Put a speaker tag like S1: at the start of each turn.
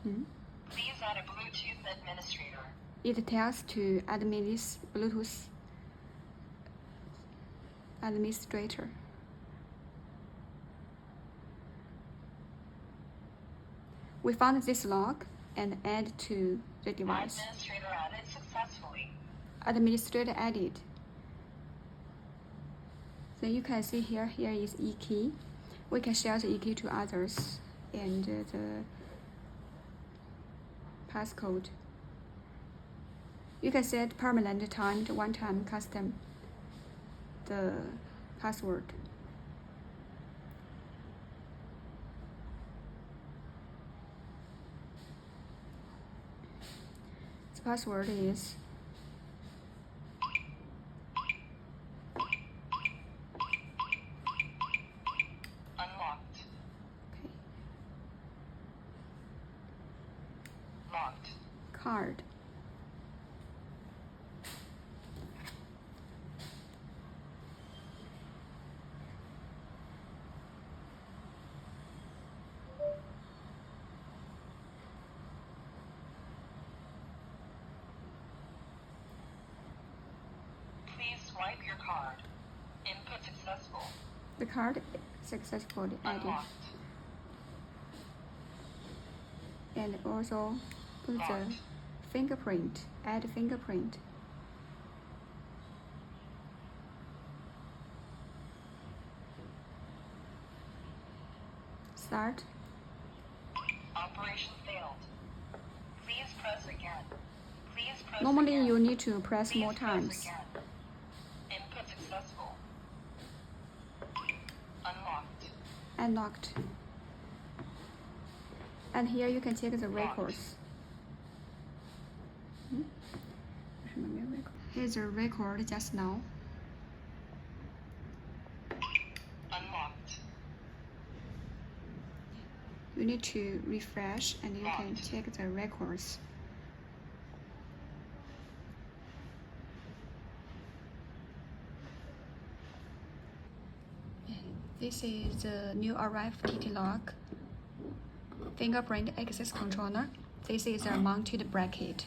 S1: Please add a Bluetooth administrator.
S2: It tells to add Bluetooth administrator. We found this lock and add to the device.
S1: Administrator added successfully.
S2: Administrator added. So you can see here is e-key. We can share the e-key to others and the passcode. You can set permanent timed one-time custom the password. The password is
S1: unlocked.
S2: okay.
S1: Locked.
S2: Card.
S1: Please swipe your card. Input successful.
S2: The card successfully added.
S1: Unlocked.
S2: And also put the fingerprint. Add fingerprint. Start.
S1: Operation failed. Please press again. Please press
S2: Normally
S1: again.
S2: you need to press
S1: Please
S2: more
S1: press
S2: times.
S1: again. Input successful. Unlocked.
S2: Unlocked. And here you can check the records. Here's the record just now.
S1: Unlocked.
S2: You need to refresh and you can check the records. This is the new arrived ttlock fingerprint access controller. This is a mounted bracket.